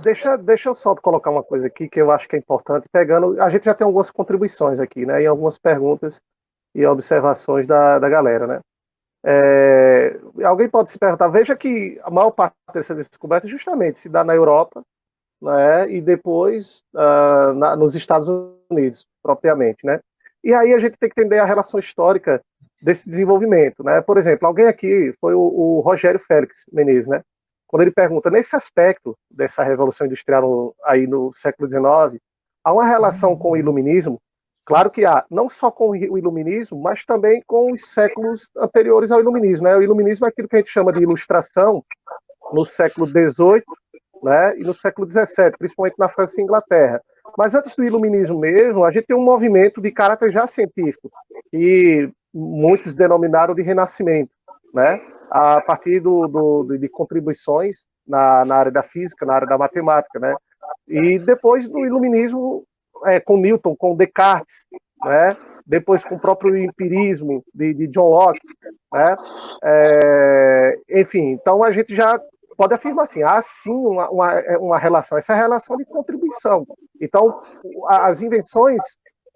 Deixa eu só colocar uma coisa aqui que eu acho que é importante, pegando. A gente já tem algumas contribuições aqui, né? E algumas perguntas e observações da galera, né? Alguém pode se perguntar, veja que a maior parte dessas descobertas justamente se dá na Europa, né? E depois nos Estados Unidos, propriamente, né? E aí a gente tem que entender a relação histórica desse desenvolvimento, né? Por exemplo, alguém aqui foi o Rogério Félix Menezes, né? Quando ele pergunta, nesse aspecto dessa revolução industrial aí no século XIX, há uma relação com o iluminismo? Claro que há, não só com o iluminismo, mas também com os séculos anteriores ao iluminismo, né? O iluminismo é aquilo que a gente chama de ilustração no século XVIII, né, e no século XVII, principalmente na França e Inglaterra. Mas antes do iluminismo mesmo, a gente tem um movimento de caráter já científico, que muitos denominaram de renascimento, né, a partir de contribuições na área da física, na área da matemática, né, e depois do iluminismo, com Newton, com Descartes, né, depois com o próprio empirismo de John Locke, né, enfim, então a gente já pode afirmar assim, há sim uma relação, essa relação de contribuição. Então, as invenções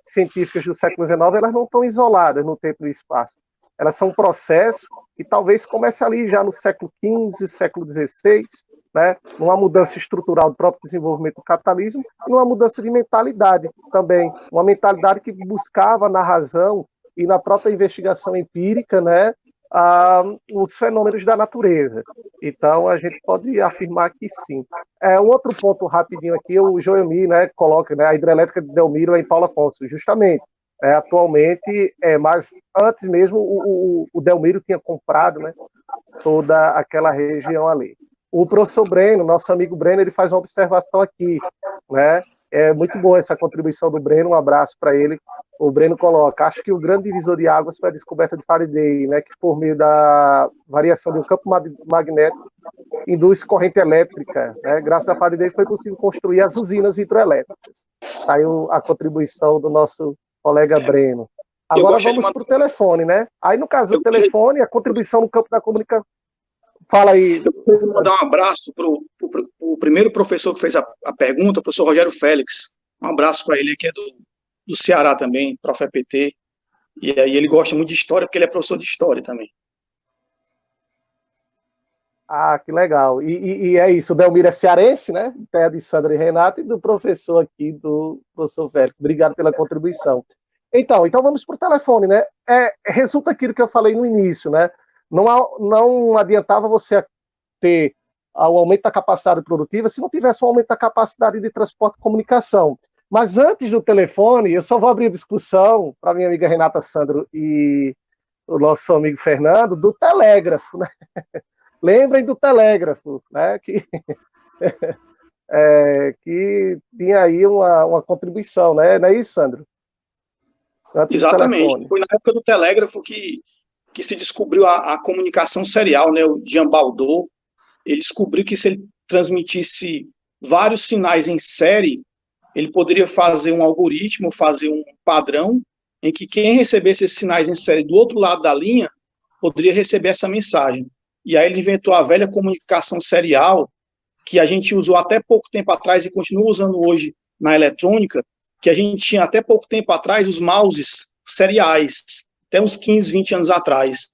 científicas do século XIX, elas não estão isoladas no tempo e no espaço. Elas são um processo que talvez comece ali já no século XV, século XVI, né, numa mudança estrutural do próprio desenvolvimento do capitalismo e numa mudança de mentalidade também, uma mentalidade que buscava na razão e na própria investigação empírica, né, os fenômenos da natureza. Então, a gente pode afirmar que sim. Um outro ponto rapidinho aqui, o Joelmi, né, coloca, né, a hidrelétrica de Delmiro em Paulo Afonso, justamente. Atualmente, mas antes mesmo o Delmiro tinha comprado, né, toda aquela região ali. O professor Breno, nosso amigo Breno, ele faz uma observação aqui, né? É muito boa essa contribuição do Breno, um abraço para ele. O Breno coloca, acho que o grande divisor de águas foi a descoberta de Faraday, né, que por meio da variação de um campo magnético induz corrente elétrica, né? Graças a Faraday foi possível construir as usinas hidroelétricas. Está aí a contribuição do nosso colega Breno. Agora vamos para o telefone, né? Aí no caso do telefone, a contribuição no campo da comunicação. Fala aí. Eu gostaria de mandar um abraço para o primeiro professor que fez a pergunta, o professor Rogério Félix. Um abraço para ele, que é do Ceará também, prof. EPT. E aí ele gosta muito de história, porque ele é professor de história também. Que legal. E é isso, o Delmiro é cearense, né? Terra de Sandra e Renato, e do professor aqui, do professor Félix. Obrigado pela contribuição. Então vamos para o telefone, né? Resulta aquilo que eu falei no início, né? Não adiantava você ter o aumento da capacidade produtiva se não tivesse um aumento da capacidade de transporte e comunicação. Mas antes do telefone, eu só vou abrir a discussão para minha amiga Renata Sandro e o nosso amigo Fernando, do telégrafo, né? Lembrem do telégrafo, né? Que tinha aí uma contribuição, né? Não é isso, Sandro? Antes exatamente. Foi na época do telégrafo que se descobriu a comunicação serial, né? O Jean Baldot, ele descobriu que se ele transmitisse vários sinais em série, ele poderia fazer um algoritmo, fazer um padrão, em que quem recebesse esses sinais em série do outro lado da linha poderia receber essa mensagem. E aí ele inventou a velha comunicação serial, que a gente usou até pouco tempo atrás e continua usando hoje na eletrônica, que a gente tinha até pouco tempo atrás os mouses seriais, até uns 15, 20 anos atrás.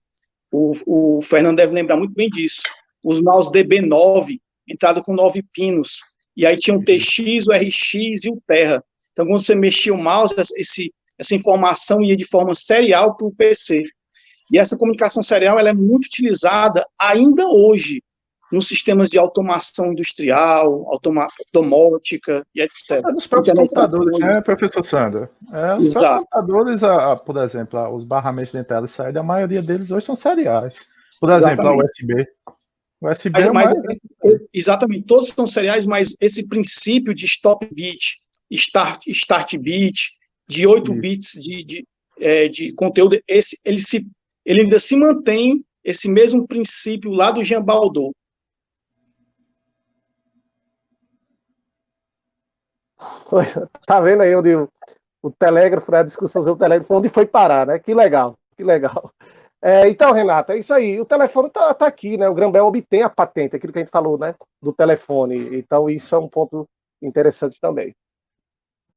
O Fernando deve lembrar muito bem disso. Os mouse DB9, entrado com 9 pinos, e aí tinha o TX, o RX e o Terra. Então, quando você mexia o mouse, essa informação ia de forma serial para o PC. E essa comunicação serial ela é muito utilizada ainda hoje nos sistemas de automação industrial, domótica e etc. Nos próprios computadores, né, professor Sandro? Os próprios computadores, por exemplo, os barramentos de entrada e saída, a maioria deles hoje são seriais. Por exemplo, a USB. O USB exatamente, todos são seriais, mas esse princípio de stop bit, start bit, de 8 bits de conteúdo, ele ainda se mantém esse mesmo princípio lá do Jean Baldot. Tá vendo aí onde o telégrafo, né, a discussão sobre o telégrafo, onde foi parar, né? Que legal, que legal. Então, Renata, é isso aí. O telefone tá aqui, né? O Graham-Bell obtém a patente, aquilo que a gente falou, né? Do telefone. Então, isso é um ponto interessante também.